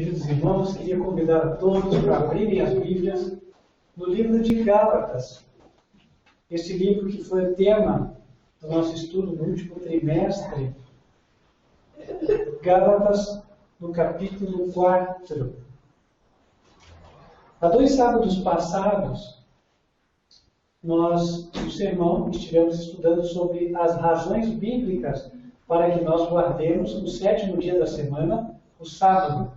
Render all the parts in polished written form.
queridos irmãos, queria convidar a todos para abrirem as Bíblias no livro de Gálatas. Este livro que foi o tema do nosso estudo no último trimestre. Gálatas, no capítulo 4. Há 2 sábados passados, nós, no sermão, estivemos estudando sobre as razões bíblicas para que nós guardemos o 7º dia da semana, o sábado.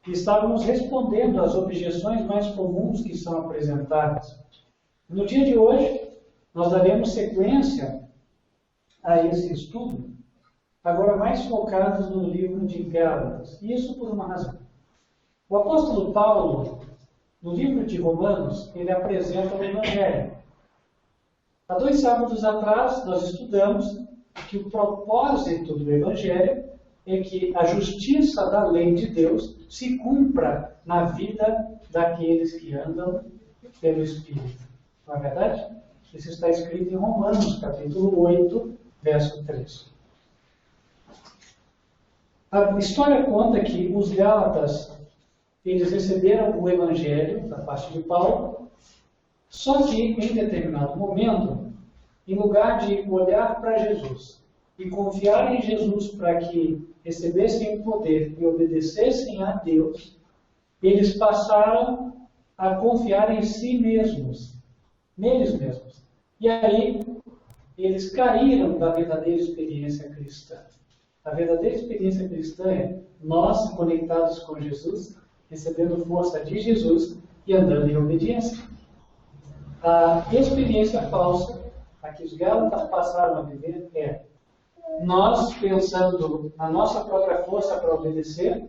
E estávamos respondendo às objeções mais comuns que são apresentadas. No dia de hoje, nós daremos sequência a esse estudo, agora mais focados no livro de Gálatas. E isso por uma razão. O apóstolo Paulo, no livro de Romanos, ele apresenta o Evangelho. Há 2 sábados atrás, nós estudamos que o propósito do Evangelho é que a justiça da lei de Deus se cumpra na vida daqueles que andam pelo Espírito. Não é verdade? Isso está escrito em Romanos, capítulo 8, verso 3. A história conta que os Gálatas, eles receberam o Evangelho da parte de Paulo, só que em determinado momento, em lugar de olhar para Jesus e confiar em Jesus para que recebessem o poder e obedecessem a Deus, eles passaram a confiar em si mesmos, neles mesmos. E aí, eles caíram da verdadeira experiência cristã. A verdadeira experiência cristã é nós conectados com Jesus, recebendo força de Jesus e andando em obediência. A experiência falsa, a que os Gálatas passaram a viver, é nós pensando na nossa própria força para obedecer,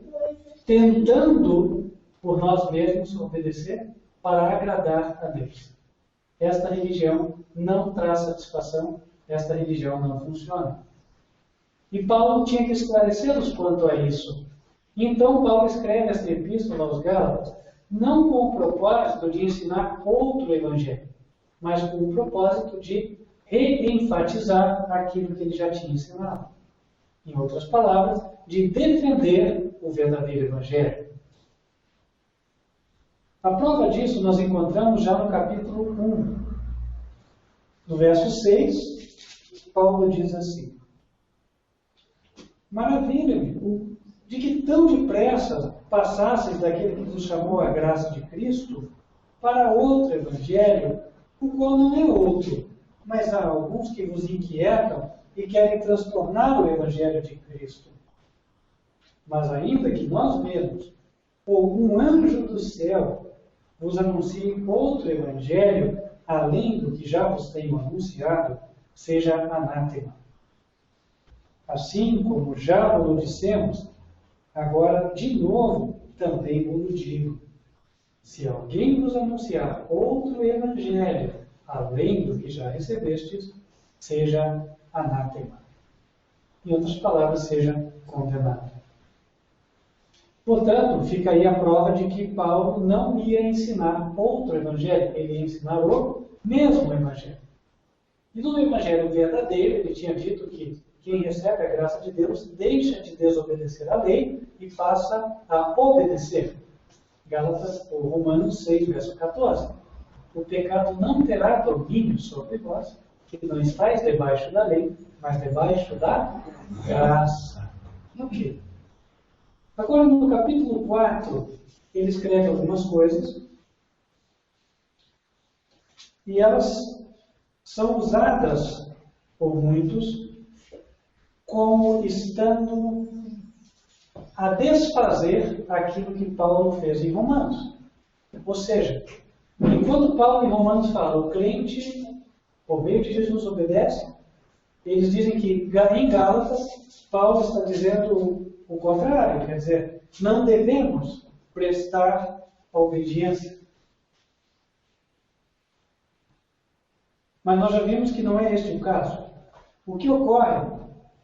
tentando por nós mesmos obedecer para agradar a Deus. Esta religião não traz satisfação, esta religião não funciona. E Paulo tinha que esclarecê-los quanto a isso. Então Paulo escreve esta epístola aos Gálatas, não com o propósito de ensinar outro evangelho, mas com o propósito de reenfatizar aquilo que ele já tinha ensinado. Em outras palavras, de defender o verdadeiro evangelho. A prova disso nós encontramos já no capítulo 1. No verso 6, Paulo diz assim: maravilha-me de que tão depressa passasseis daquele que nos chamou a graça de Cristo para outro evangelho, o qual não é outro, mas há alguns que vos inquietam e querem transtornar o evangelho de Cristo. Mas ainda que nós mesmos, ou um anjo do céu, vos anuncie outro evangelho, além do que já vos tenho anunciado, seja anátema. Assim como já vos dissemos, agora de novo também vos digo: se alguém vos anunciar outro evangelho, além do que já recebestes, seja anátema. Em outras palavras, seja condenado. Portanto, fica aí a prova de que Paulo não ia ensinar outro evangelho, ele ia ensinar o mesmo evangelho. E no evangelho verdadeiro, ele tinha dito que quem recebe a graça de Deus deixa de desobedecer a lei e passa a obedecer. Gálatas, ou Romanos 6, verso 14. O pecado não terá domínio sobre vós, que não estáis debaixo da lei, mas debaixo da graça. O quê? Agora, no capítulo 4, ele escreve algumas coisas, e elas são usadas por muitos como estando a desfazer aquilo que Paulo fez em Romanos. Ou seja, enquanto Paulo em Romanos fala, o crente, por meio de Jesus, obedece, eles dizem que em Gálatas, Paulo está dizendo o contrário, quer dizer, não devemos prestar obediência. Mas nós já vimos que não é este o caso. O que ocorre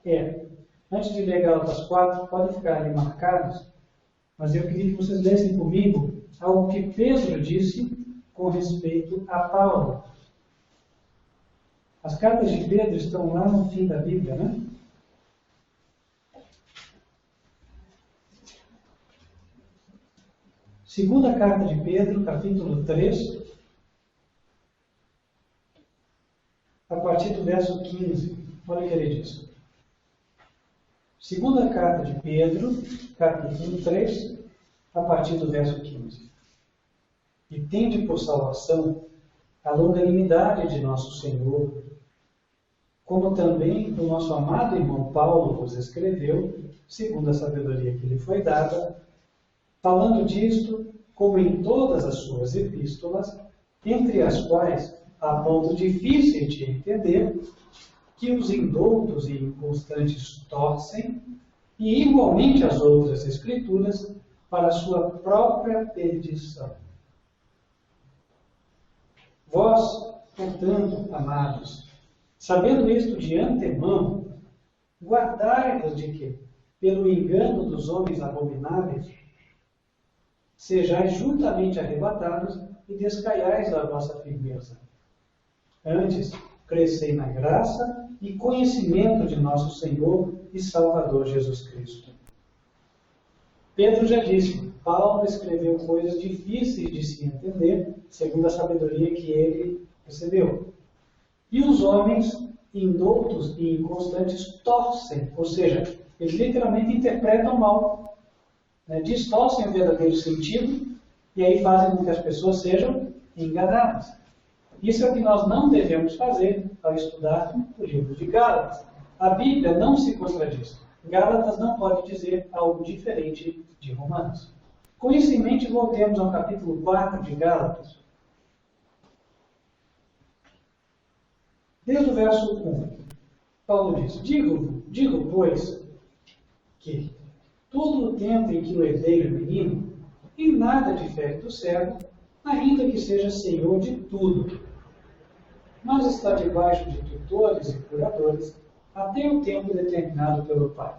é, antes de ler Gálatas 4, podem ficar ali marcados, mas eu queria que vocês lessem comigo algo que Pedro disse com respeito a Paulo. As cartas de Pedro estão lá no fim da Bíblia, né? Segunda carta de Pedro, capítulo 3, a partir do verso 15. Olha o que ele diz. Segunda carta de Pedro, capítulo 3, a partir do verso 15. E tende por salvação a longanimidade de nosso Senhor, como também o nosso amado irmão Paulo vos escreveu, segundo a sabedoria que lhe foi dada, falando disto, como em todas as suas epístolas, entre as quais há ponto difícil de entender, que os indoutos e inconstantes torcem, e igualmente as outras escrituras, para a sua própria perdição. Vós, portanto, amados, sabendo isto de antemão, guardai-vos de que, pelo engano dos homens abomináveis, sejais juntamente arrebatados e descaiais da vossa firmeza. Antes, crescei na graça e conhecimento de nosso Senhor e Salvador Jesus Cristo. Pedro já disse, Paulo escreveu coisas difíceis de se entender, segundo a sabedoria que ele recebeu. E os homens indoutos e inconstantes torcem, ou seja, eles literalmente interpretam mal, distorcem o verdadeiro sentido e aí fazem com que as pessoas sejam enganadas. Isso é o que nós não devemos fazer ao estudar o livro de Gálatas. A Bíblia não se contradiz. Gálatas não pode dizer algo diferente de Romanos. Com isso em mente, voltemos ao capítulo 4 de Gálatas. Desde o verso 1, Paulo diz, Digo, pois, que todo o tempo em que o herdeiro é menino, em nada difere do servo, ainda que seja senhor de tudo, mas está debaixo de tutores e curadores, até o tempo determinado pelo Pai.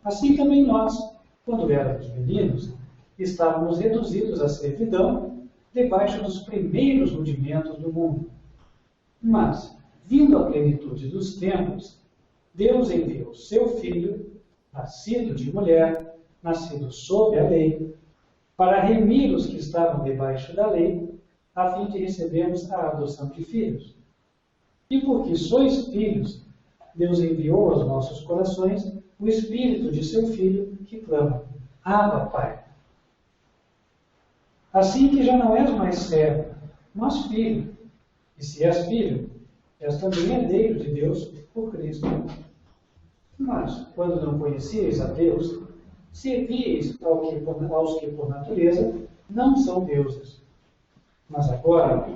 Assim também nós, quando éramos meninos, estávamos reduzidos à servidão, debaixo dos primeiros rudimentos do mundo. Mas, vindo à plenitude dos tempos, Deus enviou seu Filho, nascido de mulher, nascido sob a lei, para remir os que estavam debaixo da lei, a fim de recebermos a adoção de filhos. E porque sois filhos, Deus enviou aos nossos corações o Espírito de seu Filho, que clama, Abba, Pai. Assim que já não és mais servo, mas filho. E se és filho, és também herdeiro de Deus por Cristo. Mas, quando não conhecieis a Deus, servíeis aos que por natureza não são deuses. Mas agora,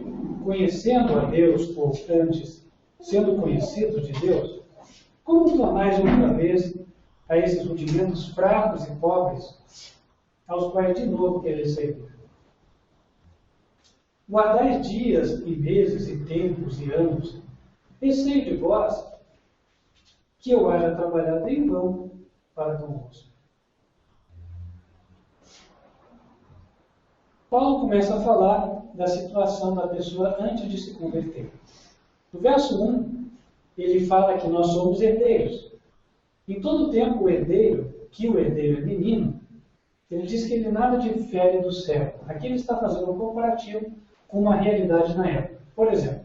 conhecendo a Deus, ou antes, sendo conhecidos de Deus, como clamais outra vez a esses rudimentos fracos e pobres, aos quais de novo quereis servir? Guardais dias e meses e tempos e anos, receio de vós que eu haja trabalhado em vão para convosco. Paulo começa a falar da situação da pessoa antes de se converter. No verso 1, ele fala que nós somos herdeiros. Em todo tempo, o herdeiro é menino, ele diz que ele nada difere do servo. Aqui ele está fazendo um comparativo com uma realidade na época. Por exemplo,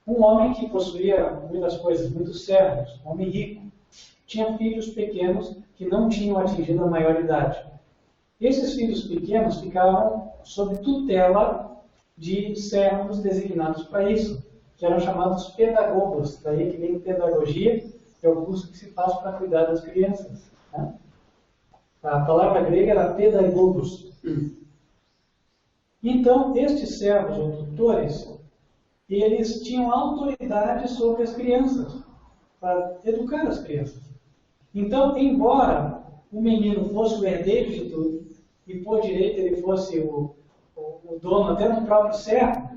um homem que possuía muitas coisas, muitos servos, um homem rico, tinha filhos pequenos que não tinham atingido a maioridade. Esses filhos pequenos ficavam sob tutela de servos designados para isso, que eram chamados pedagogos. Daí que vem pedagogia, que é o curso que se faz para cuidar das crianças. Né? A palavra grega era pedagogos. Então, estes servos ou tutores, eles tinham autoridade sobre as crianças, para educar as crianças. Então, embora o menino fosse o herdeiro de tudo, e por direito ele fosse o dono até do próprio servo,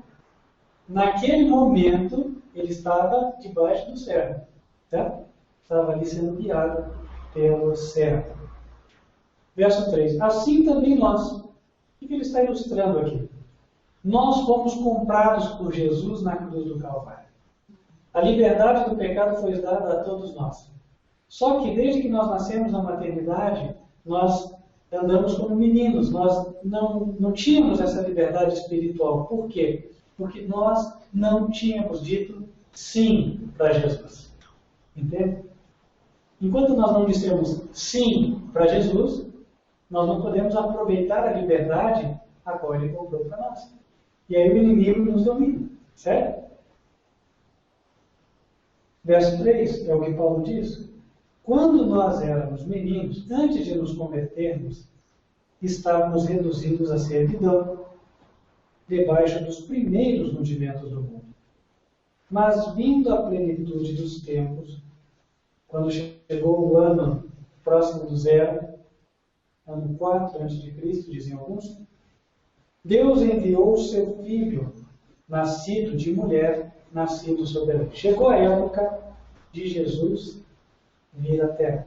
naquele momento ele estava debaixo do servo. Tá? Estava ali sendo guiado pelo servo. Verso 3. Assim também nós. O que ele está ilustrando aqui? Nós fomos comprados por Jesus na cruz do Calvário. A liberdade do pecado foi dada a todos nós. Só que desde que nós nascemos na maternidade, nós andamos como meninos, nós não tínhamos essa liberdade espiritual. Por quê? Porque nós não tínhamos dito sim para Jesus. Entende? Enquanto nós não dissemos sim para Jesus, nós não podemos aproveitar a liberdade a qual Ele comprou para nós. E aí o inimigo nos domina. Certo? Verso 3 é o que Paulo diz. Quando nós éramos meninos, antes de nos convertermos, estávamos reduzidos à servidão, debaixo dos primeiros rudimentos do mundo. Mas, vindo a plenitude dos tempos, quando chegou o ano próximo do zero, ano 4 a.C., dizem alguns, Deus enviou o seu Filho, nascido de mulher, nascido sob a lei. Chegou a época de Jesus vir à Terra.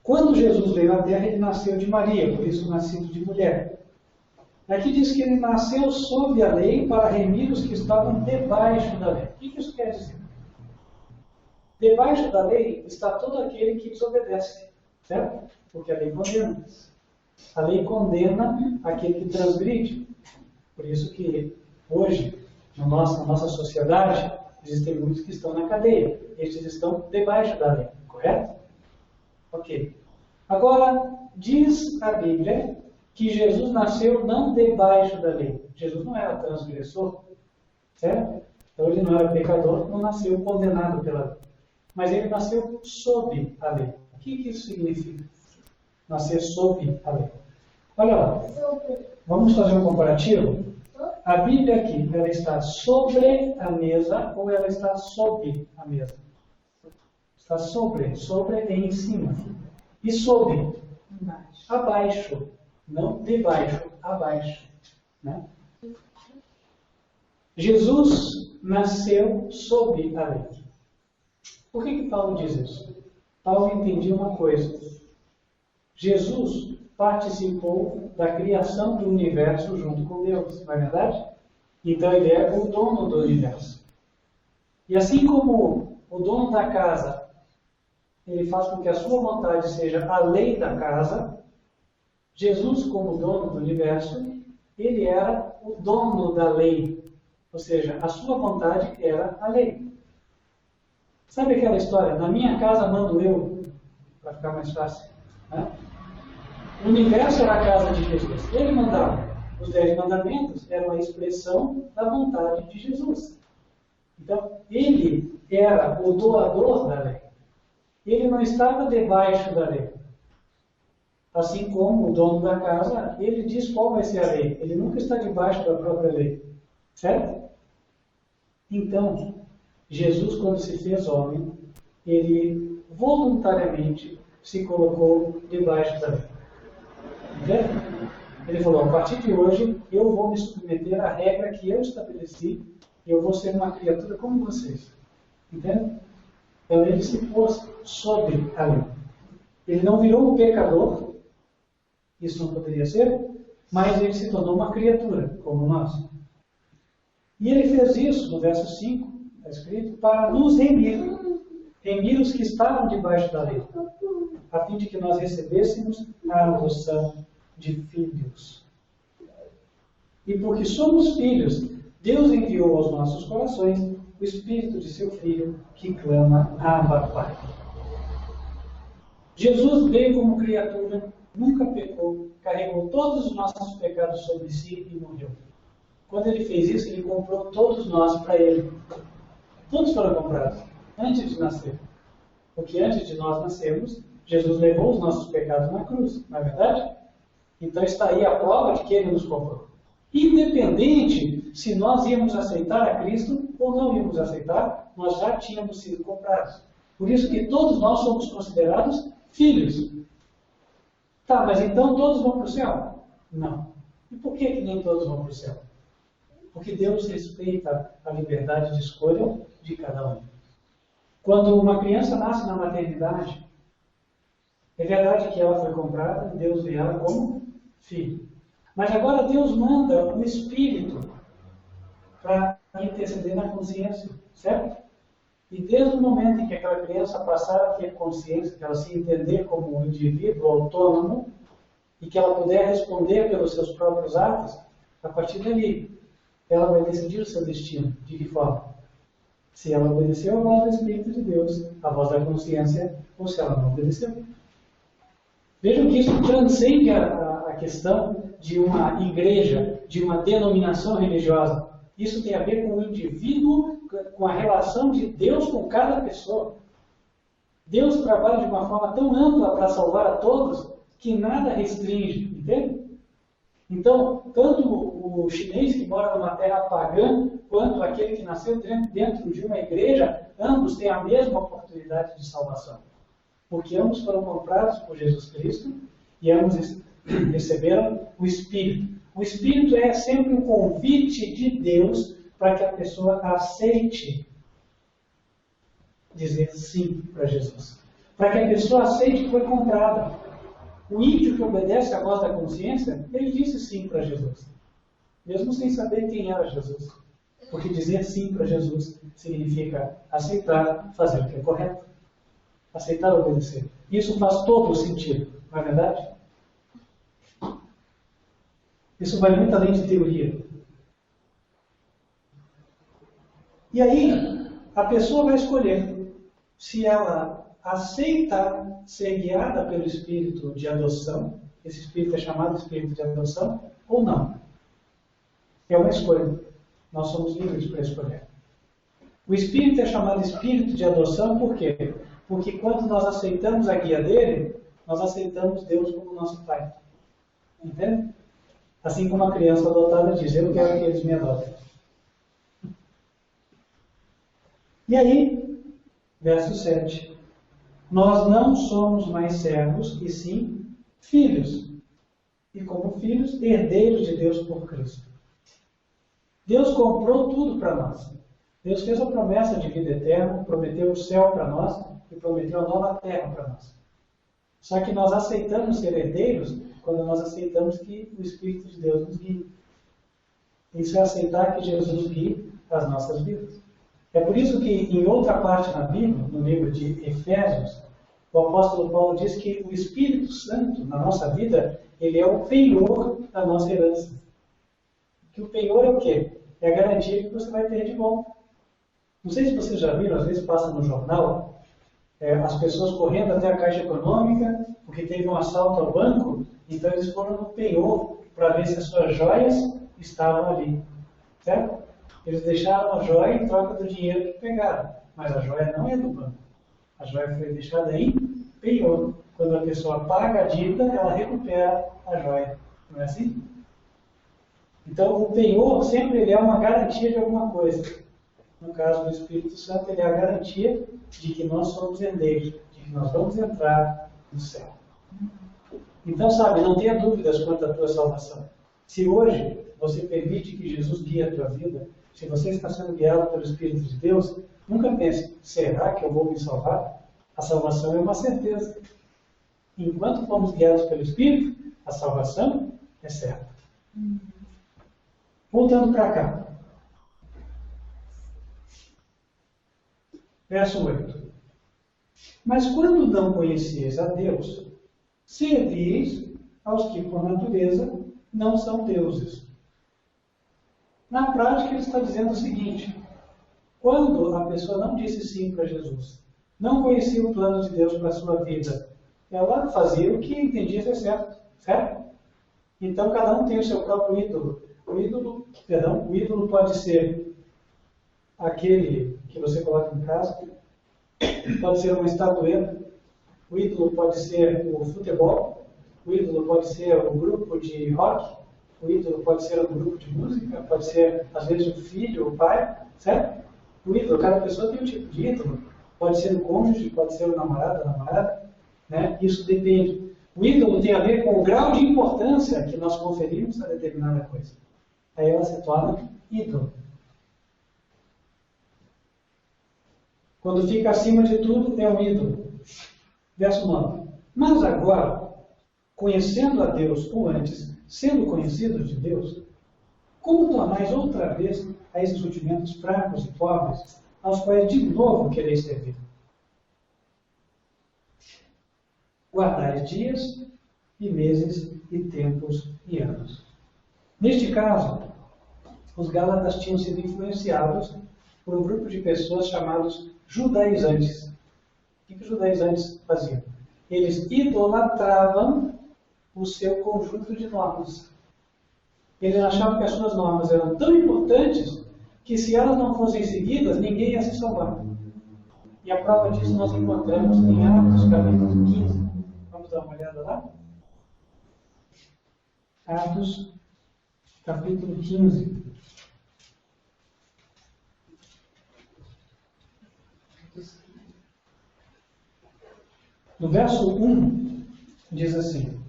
Quando Jesus veio à Terra, ele nasceu de Maria, por isso nascido de mulher. Aqui diz que ele nasceu sob a lei para remir os que estavam debaixo da lei. O que isso quer dizer? Debaixo da lei está todo aquele que desobedece, certo? Porque a lei condena. A lei condena aquele que transgride. Por isso que hoje, na nossa sociedade, existem muitos que estão na cadeia. Estes estão debaixo da lei, correto? Ok. Agora, diz a Bíblia que Jesus nasceu não debaixo da lei. Jesus não era transgressor, certo? Então ele não era pecador, não nasceu condenado pela lei. Mas ele nasceu sob a lei. O que isso significa? Nascer sob a lei. Olha lá, vamos fazer um comparativo? A Bíblia aqui, ela está sobre a mesa ou ela está sob a mesa? Está sobre. Sobre é em cima. E sob? Abaixo. Não debaixo, abaixo. Né? Jesus nasceu sob a lei. Por que Paulo diz isso? Paulo entendia uma coisa. Jesus participou da criação do universo junto com Deus, não é verdade? Então ele é o dono do universo. E assim como o dono da casa, ele faz com que a sua vontade seja a lei da casa, Jesus, como dono do universo, ele era o dono da lei. Ou seja, a sua vontade era a lei. Sabe aquela história? Na minha casa mando eu, para ficar mais fácil. Né? O universo era a casa de Jesus. Ele mandava. Os 10 mandamentos eram a expressão da vontade de Jesus. Então, ele era o doador da lei. Ele não estava debaixo da lei. Assim como o dono da casa, ele diz qual vai ser a lei. Ele nunca está debaixo da própria lei. Certo? Então, Jesus, quando se fez homem, ele voluntariamente se colocou debaixo da lei. Entende? Ele falou, a partir de hoje, eu vou me submeter à regra que eu estabeleci, e eu vou ser uma criatura como vocês. Entende? Então ele se pôs sobre a lei. Ele não virou um pecador, isso não poderia ser, mas ele se tornou uma criatura, como nós. E ele fez isso, no verso 5, está escrito, para nos remir os que estavam debaixo da lei, a fim de que nós recebêssemos a adoção de filhos. E porque somos filhos, Deus enviou aos nossos corações o Espírito de seu Filho, que clama, Abba, Pai. Jesus veio como criatura, nunca pecou, carregou todos os nossos pecados sobre si e morreu. Quando ele fez isso, ele comprou todos nós para ele. Todos foram comprados, antes de nascer. Porque antes de nós nascermos, Jesus levou os nossos pecados na cruz, não é verdade? Então está aí a prova de que ele nos comprou. Independente se nós íamos aceitar a Cristo ou não íamos aceitar, nós já tínhamos sido comprados. Por isso que todos nós somos considerados filhos. Tá, mas então todos vão para o céu? Não. E por que nem todos vão para o céu? Porque Deus respeita a liberdade de escolha de cada um. Quando uma criança nasce na maternidade, é verdade que ela foi comprada e Deus vê ela como filho. Mas agora Deus manda o Espírito para interceder na consciência, certo? E desde o momento em que aquela criança passar a ter consciência, que ela se entender como um indivíduo autônomo, e que ela puder responder pelos seus próprios atos, a partir dali, ela vai decidir o seu destino. De que forma? Se ela obedeceu a voz do Espírito de Deus, a voz da consciência, ou se ela não obedeceu. Vejam que isso transcende a questão de uma igreja, de uma denominação religiosa. Isso tem a ver com o indivíduo, com a relação de Deus com cada pessoa. Deus trabalha de uma forma tão ampla para salvar a todos que nada restringe, entende? Então, tanto o chinês que mora numa terra pagã, quanto aquele que nasceu dentro de uma igreja, ambos têm a mesma oportunidade de salvação. Porque ambos foram comprados por Jesus Cristo e ambos receberam o Espírito. O Espírito é sempre um convite de Deus para que a pessoa aceite dizer sim para Jesus. Para que a pessoa aceite que foi comprada. O ímpio que obedece à voz da consciência, ele disse sim para Jesus. Mesmo sem saber quem era Jesus. Porque dizer sim para Jesus significa aceitar fazer o que é correto. Aceitar obedecer. Isso faz todo o sentido, não é verdade? Isso vai muito além de teoria. E aí, a pessoa vai escolher se ela aceita ser guiada pelo espírito de adoção, esse espírito é chamado espírito de adoção, ou não. É uma escolha. Nós somos livres para escolher. O espírito é chamado espírito de adoção por quê? Porque quando nós aceitamos a guia dele, nós aceitamos Deus como nosso Pai. Entende? Assim como a criança adotada diz, eu quero que eles me adotem. E aí, verso 7. Nós não somos mais servos, e sim filhos. E como filhos, herdeiros de Deus por Cristo. Deus comprou tudo para nós. Deus fez a promessa de vida eterna, prometeu o céu para nós e prometeu a nova terra para nós. Só que nós aceitamos ser herdeiros quando nós aceitamos que o Espírito de Deus nos guie. Isso é aceitar que Jesus guie as nossas vidas. É por isso que em outra parte na Bíblia, no livro de Efésios, o apóstolo Paulo diz que o Espírito Santo na nossa vida, ele é o penhor da nossa herança. Que o penhor é o quê? É a garantia que você vai ter de volta. Não sei se vocês já viram, às vezes passa no jornal, as pessoas correndo até a Caixa Econômica, porque teve um assalto ao banco, então eles foram no penhor para ver se as suas joias estavam ali. Certo? Eles deixaram a joia em troca do dinheiro que pegaram. Mas a joia não é do banco. A joia foi deixada em penhor. Quando a pessoa paga a dívida, ela recupera a joia. Não é assim? Então, o penhor sempre ele é uma garantia de alguma coisa. No caso do Espírito Santo, ele é a garantia de que nós somos herdeiros, de que nós vamos entrar no céu. Então, sabe, não tenha dúvidas quanto à tua salvação. Se hoje você permite que Jesus guie a tua vida, se você está sendo guiado pelo Espírito de Deus, nunca pense, será que eu vou me salvar? A salvação é uma certeza. Enquanto formos guiados pelo Espírito, a salvação é certa. Voltando para cá. Verso 8. Mas quando não conheceis a Deus, servis aos que por natureza não são deuses. Na prática, ele está dizendo o seguinte: quando a pessoa não disse sim para Jesus, não conhecia o plano de Deus para a sua vida, ela fazia o que entendia ser certo, certo? Então, cada um tem o seu próprio ídolo. O ídolo pode ser aquele que você coloca em casa, pode ser uma estatueta, o ídolo pode ser o futebol, o ídolo pode ser o grupo de rock, o ídolo pode ser um grupo de música, pode ser, às vezes, o filho, o pai, certo? O ídolo, cada pessoa tem um tipo de ídolo. Pode ser o cônjuge, pode ser o namorado, a namorada, né? Isso depende. O ídolo tem a ver com o grau de importância que nós conferimos a determinada coisa. Aí ela se torna ídolo. Quando fica acima de tudo, é um ídolo. Verso 9. Mas agora, conhecendo a Deus, ou antes, sendo conhecidos de Deus, como tornais outra vez a esses rudimentos fracos e pobres, aos quais de novo quereis servir? Guardais dias, e meses, e tempos, e anos. Neste caso, os Gálatas tinham sido influenciados por um grupo de pessoas chamados judaizantes. O que os judaizantes faziam? Eles idolatravam o seu conjunto de normas. Eles achavam que as suas normas eram tão importantes que se elas não fossem seguidas, ninguém ia se salvar. E a prova disso nós encontramos em Atos capítulo 15. Vamos dar uma olhada lá? Atos capítulo 15. No verso 1, diz assim: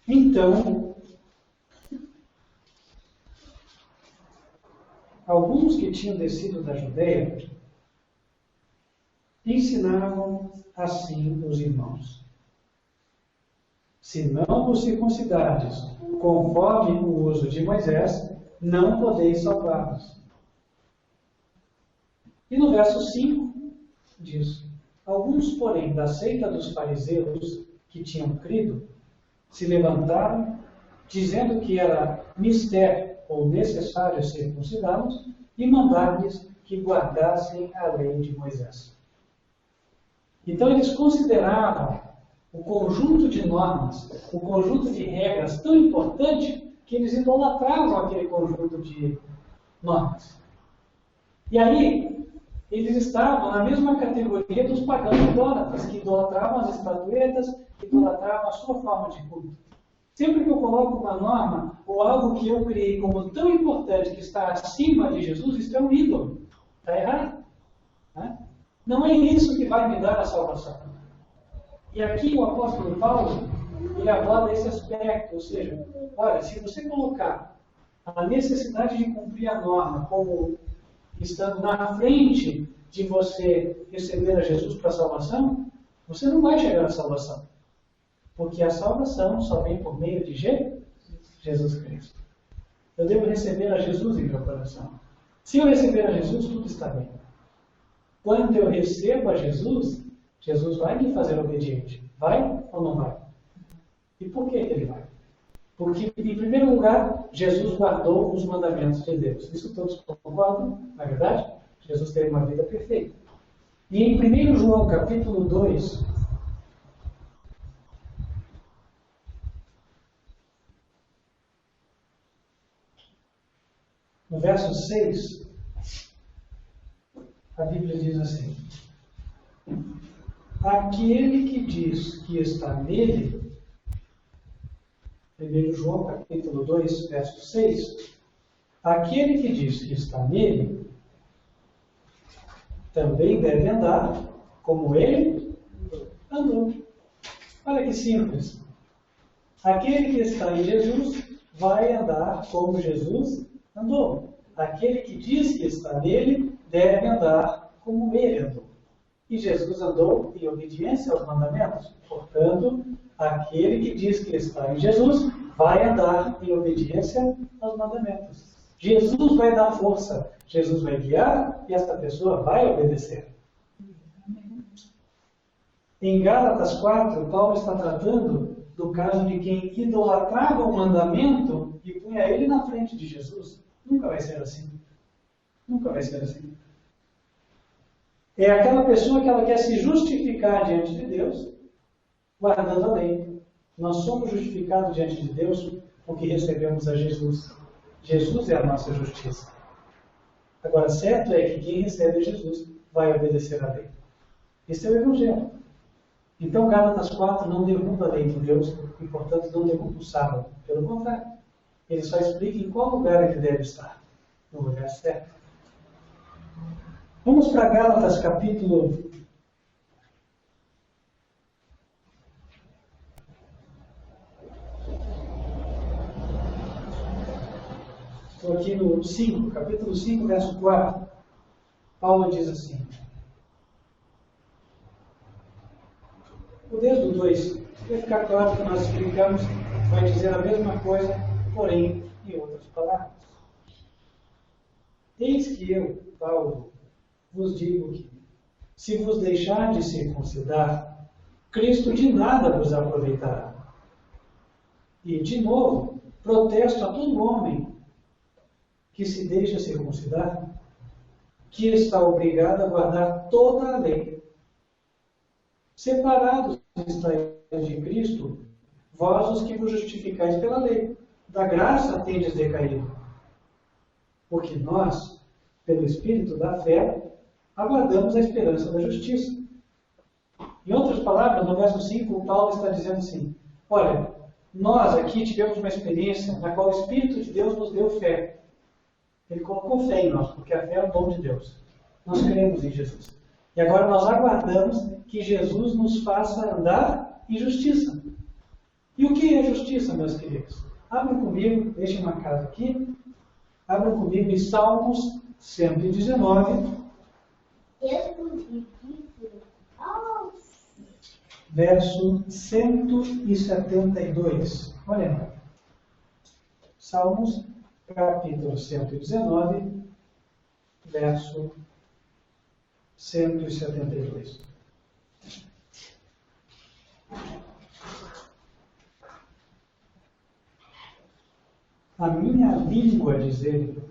Então, alguns que tinham descido da Judeia ensinavam assim os irmãos: Se não vos circuncidardes conforme o uso de Moisés, não podeis salvar-vos. E no verso 5 diz: Alguns, porém, da seita dos fariseus que tinham crido, se levantaram, dizendo que era mister ou necessário circuncidá-los, e mandaram-lhes que guardassem a lei de Moisés. Então eles consideravam o conjunto de normas, o conjunto de regras tão importante que eles idolatravam aquele conjunto de normas. E aí, eles estavam na mesma categoria dos pagãos idólatras, que idolatravam as estatuetas, que idolatravam a sua forma de culto. Sempre que eu coloco uma norma, ou algo que eu criei como tão importante que está acima de Jesus, isso é um ídolo. Está errado. Né? Não é isso que vai me dar a salvação. E aqui o apóstolo Paulo, ele aborda esse aspecto, ou seja, olha, se você colocar a necessidade de cumprir a norma como estando na frente de você receber a Jesus para a salvação, você não vai chegar à salvação. Porque a salvação só vem por meio de Jesus Cristo. Eu devo receber a Jesus em meu coração. Se eu receber a Jesus, tudo está bem. Quando eu recebo a Jesus, Jesus vai me fazer obediente. Vai ou não vai? E por que ele vai? Porque, em primeiro lugar, Jesus guardou os mandamentos de Deus. Isso todos concordam, na verdade? Jesus teve uma vida perfeita. E em 1 João, capítulo 2, no verso 6, a Bíblia diz assim: Aquele que diz que está nele, 1 João capítulo 2, verso 6, aquele que diz que está nele, também deve andar como ele andou. Olha que simples. Aquele que está em Jesus vai andar como Jesus andou. Aquele que diz que está nele deve andar como ele andou. E Jesus andou em obediência aos mandamentos. Portanto, aquele que diz que está em Jesus vai andar em obediência aos mandamentos. Jesus vai dar força, Jesus vai guiar e esta pessoa vai obedecer. Em Gálatas 4, Paulo está tratando do caso de quem idolatrava o mandamento e punha ele na frente de Jesus. Nunca vai ser assim. Nunca vai ser assim. É aquela pessoa que ela quer se justificar diante de Deus, guardando a lei. Nós somos justificados diante de Deus porque recebemos a Jesus. Jesus é a nossa justiça. Agora, certo é que quem recebe Jesus vai obedecer à lei. Esse é o Evangelho. Então, Gálatas 4 não derruba a lei de Deus e, portanto, não derruba o sábado. Pelo contrário, ele só explica em qual lugar ele deve estar. No lugar certo. Vamos para Gálatas capítulo 5, capítulo 5, verso 4. Paulo diz assim. Desde o 2, vai ficar claro que nós explicamos, vai dizer a mesma coisa, porém em outras palavras. Eis que eu, Paulo, vos digo que, se vos deixar de circuncidar, Cristo de nada vos aproveitará. E, de novo, protesto a todo homem que se deixa circuncidar, que está obrigado a guardar toda a lei. Separados estáis de Cristo, vós os que vos justificais pela lei, da graça tendes decaído. Porque nós, pelo Espírito da fé, aguardamos a esperança da justiça. Em outras palavras, no verso 5, o Paulo está dizendo assim: olha, nós aqui tivemos uma experiência na qual o Espírito de Deus nos deu fé. Ele colocou fé em nós, porque a fé é um dom de Deus. Nós cremos em Jesus. E agora nós aguardamos que Jesus nos faça andar em justiça. E o que é justiça, meus queridos? Abram comigo, deixem uma casa aqui. Abram comigo em Salmos 119. Verso 172. Olha lá. Salmos, capítulo 119, verso 172. A minha língua, diz ele,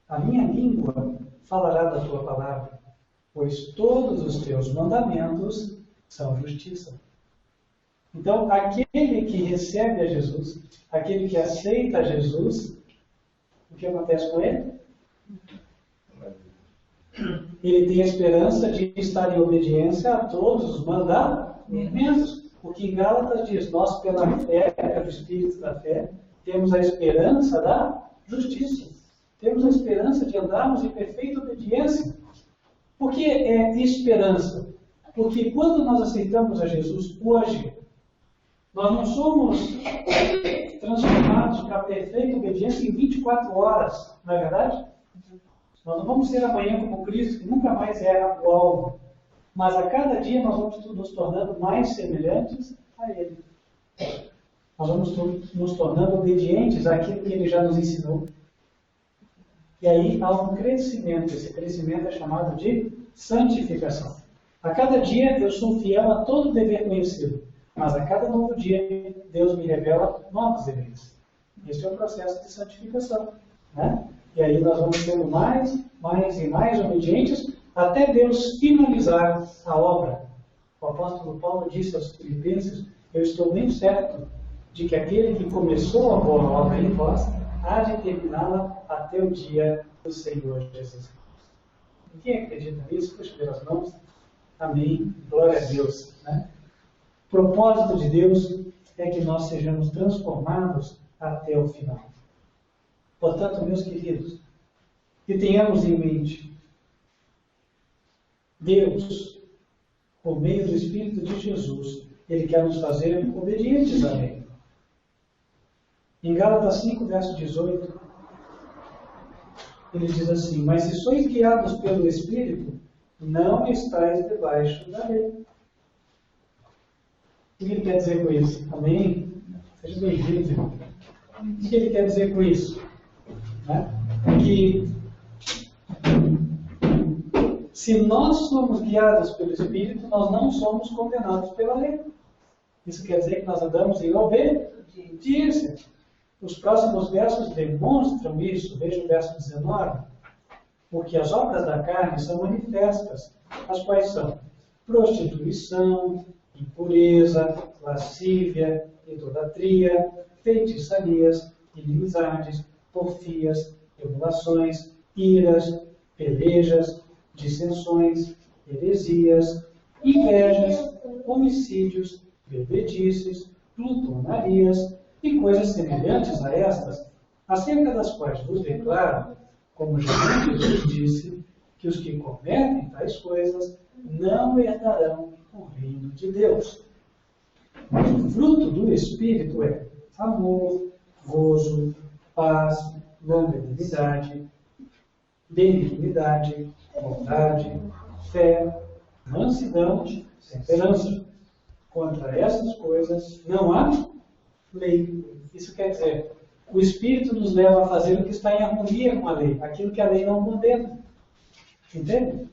a minha língua falará da tua palavra, pois todos os teus mandamentos são justiça. Então, aquele que recebe a Jesus, aquele que aceita Jesus, o que acontece com ele? Ele tem a esperança de estar em obediência a todos os mandamentos. O que em Gálatas diz: nós, pela fé, pelo Espírito da fé, temos a esperança da justiça. Temos a esperança de andarmos em perfeita obediência. Por que é esperança? Porque quando nós aceitamos a Jesus hoje, nós não somos transformados para a perfeita obediência em 24 horas, não é verdade? Nós não vamos ser amanhã como Cristo, que nunca mais era o alvo. Mas a cada dia nós vamos nos tornando mais semelhantes a Ele. Nós vamos nos tornando obedientes àquilo que Ele já nos ensinou. E aí há um crescimento. Esse crescimento é chamado de santificação. A cada dia eu sou fiel a todo dever conhecido. Mas a cada novo dia Deus me revela novos deveres. Esse é o processo de santificação, né? E aí nós vamos sendo mais e mais obedientes até Deus finalizar a obra. O apóstolo Paulo disse aos Filipenses: eu estou bem certo de que aquele que começou a boa obra em vós há de terminá-la até o dia do Senhor Jesus Cristo. Quem acredita nisso? Puxa pelas mãos. Amém. Glória a Deus, né? O propósito de Deus é que nós sejamos transformados até o final. Portanto, meus queridos, que tenhamos em mente, Deus, por meio do Espírito de Jesus, Ele quer nos fazer obedientes a Ele. Em Gálatas 5, verso 18, ele diz assim: mas se sois guiados pelo Espírito, não estáis debaixo da lei. O que ele quer dizer com isso? Amém? Seja bem-vindo, irmão. O que ele quer dizer com isso? Que se nós somos guiados pelo Espírito, nós não somos condenados pela lei. Isso quer dizer que nós andamos em obediência. Os próximos versos demonstram isso. Veja o verso 19. Porque as obras da carne são manifestas, as quais são prostituição, impureza, lascívia, idolatria, feitiçarias, inimizades, porfias, emulações, iras, pelejas, dissensões, heresias, invejas, homicídios, bebedices, plutonarias e coisas semelhantes a estas, acerca das quais vos declaro, como já antes vos disse, que os que cometem tais coisas não herdarão o reino de Deus. O fruto do Espírito é amor, gozo, paz, longanimidade, benignidade, bondade, fé, mansidão, temperança. Contra essas coisas não há lei. Isso quer dizer, o Espírito nos leva a fazer o que está em harmonia com a lei, aquilo que a lei não condena. Entende?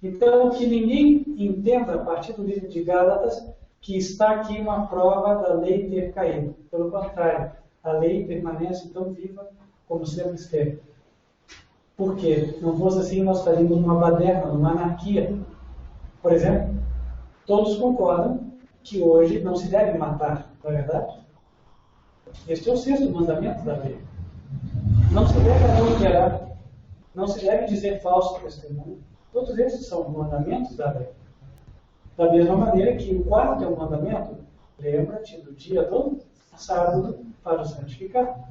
Então, que ninguém entenda, a partir do livro de Gálatas, que está aqui uma prova da lei ter caído. Pelo contrário, a lei permanece tão viva como sempre esteve. Por quê? Não fosse assim, nós estaríamos numa baderna, numa anarquia. Por exemplo, todos concordam que hoje não se deve matar, não é verdade? Este é o 6º mandamento da lei. Não se deve adulterar, não se deve dizer falso testemunho. Todos esses são mandamentos da lei. Da mesma maneira que o 4º mandamento, lembra-te do dia do sábado para o santificar.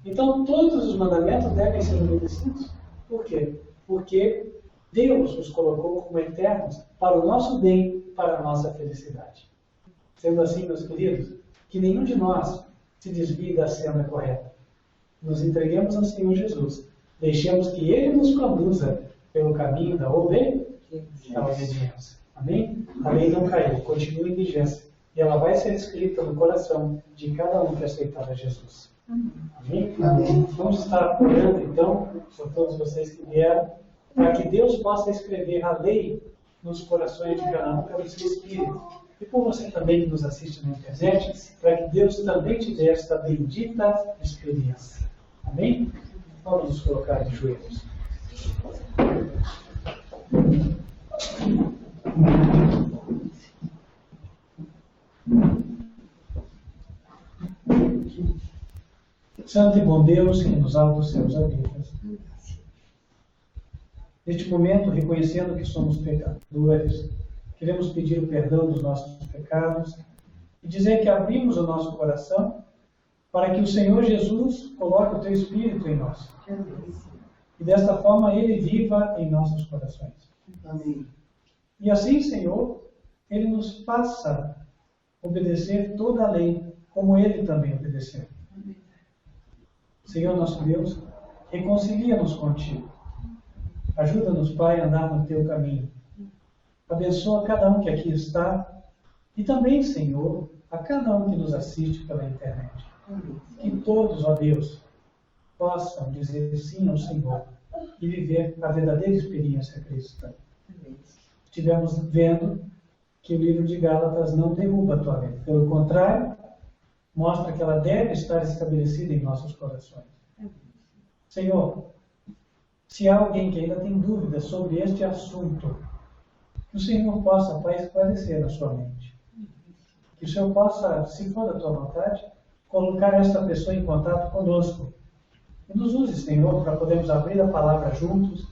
Então, todos os mandamentos devem ser obedecidos. Por quê? Porque Deus os colocou como eternos para o nosso bem, para a nossa felicidade. Sendo assim, meus queridos, que nenhum de nós se desvie da senda correta. Nos entreguemos ao Senhor Jesus. Deixemos que Ele nos conduza pelo caminho da obediência. Amém? A lei não caiu, continua em vigência. E ela vai ser escrita no coração de cada um que aceitar a Jesus. Amém? Amém. Vamos estar orando, então, por todos vocês que vieram, para que Deus possa escrever a lei nos corações de cada um pelo seu Espírito. E por você também que nos assiste na internet, para que Deus também te dê esta bendita experiência. Amém? Vamos nos colocar de joelhos. Santo e bom Deus, que nos altos céus habitas. Neste momento, reconhecendo que somos pecadores, queremos pedir o perdão dos nossos pecados e dizer que abrimos o nosso coração para que o Senhor Jesus coloque o teu Espírito em nós. E desta forma Ele viva em nossos corações. Amém. E assim, Senhor, Ele nos faça obedecer toda a lei, como Ele também obedeceu. Senhor nosso Deus, reconcilia-nos contigo. Ajuda-nos, Pai, a andar no teu caminho. Abençoa cada um que aqui está e também, Senhor, a cada um que nos assiste pela internet. Que todos, ó Deus, possam dizer sim ao Senhor e viver a verdadeira experiência cristã. Estivemos vendo que o livro de Gálatas não derruba a tua lei. Pelo contrário, mostra que ela deve estar estabelecida em nossos corações. Senhor, se há alguém que ainda tem dúvidas sobre este assunto, que o Senhor possa, Pai, esclarecer na sua mente. Que o Senhor possa, se for da tua vontade, colocar esta pessoa em contato conosco. E nos use, Senhor, para podermos abrir a palavra juntos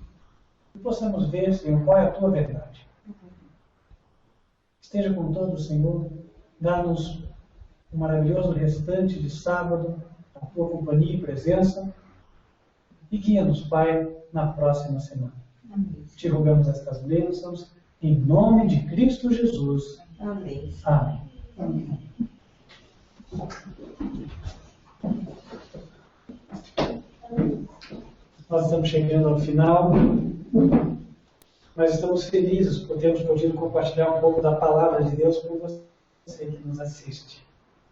e possamos ver, Senhor, qual é a tua verdade. Esteja com todos, Senhor. Dá-nos um maravilhoso restante de sábado, a tua companhia e presença. E guia-nos, Pai, na próxima semana. Amém. Te rogamos estas bênçãos, em nome de Cristo Jesus. Amém. Amém. Amém. Nós estamos chegando ao final, mas estamos felizes por termos podido compartilhar um pouco da palavra de Deus com você que nos assiste.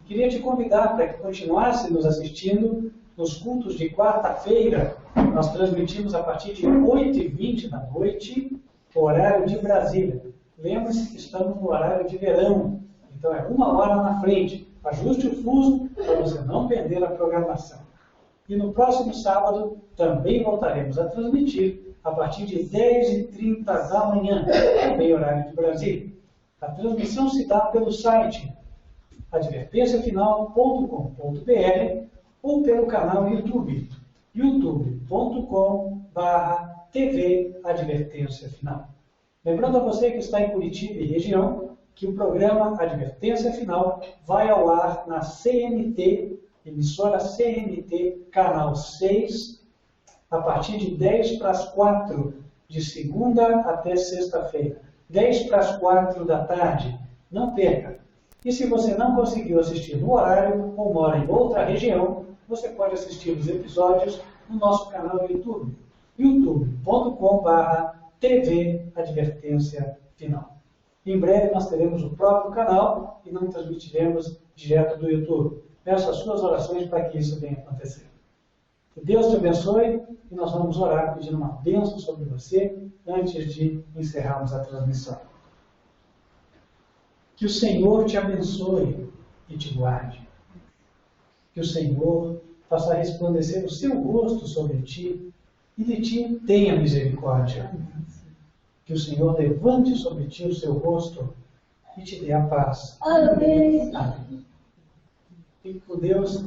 Queria te convidar para que continuasse nos assistindo nos cultos de quarta-feira. Nós transmitimos a partir de 8h20 da noite, horário de Brasília. Lembre-se que estamos no horário de verão, então é 1 hora na frente. Ajuste o fuso para você não perder a programação. E no próximo sábado também voltaremos a transmitir a partir de 10h30 da manhã, também horário de Brasília. A transmissão se dá pelo site advertenciafinal.com.br ou pelo canal YouTube, youtube.com/TV Advertência Final. Lembrando a você que está em Curitiba e região, que o programa Advertência Final vai ao ar na CNT, emissora CNT, canal 6, a partir de 10:04, de segunda até sexta-feira. 10:04 da tarde. Não perca! E se você não conseguiu assistir no horário ou mora em outra região, você pode assistir os episódios no nosso canal do YouTube, youtube.com/TV Advertência Final. Em breve nós teremos o próprio canal e não transmitiremos direto do YouTube. Peço as suas orações para que isso venha acontecer. Que Deus te abençoe e nós vamos orar pedindo uma bênção sobre você antes de encerrarmos a transmissão. Que o Senhor te abençoe e te guarde. Que o Senhor faça resplandecer o seu rosto sobre ti e de ti tenha misericórdia. Que o Senhor levante sobre ti o seu rosto e te dê a paz. Amém. Amém. Fique com Deus.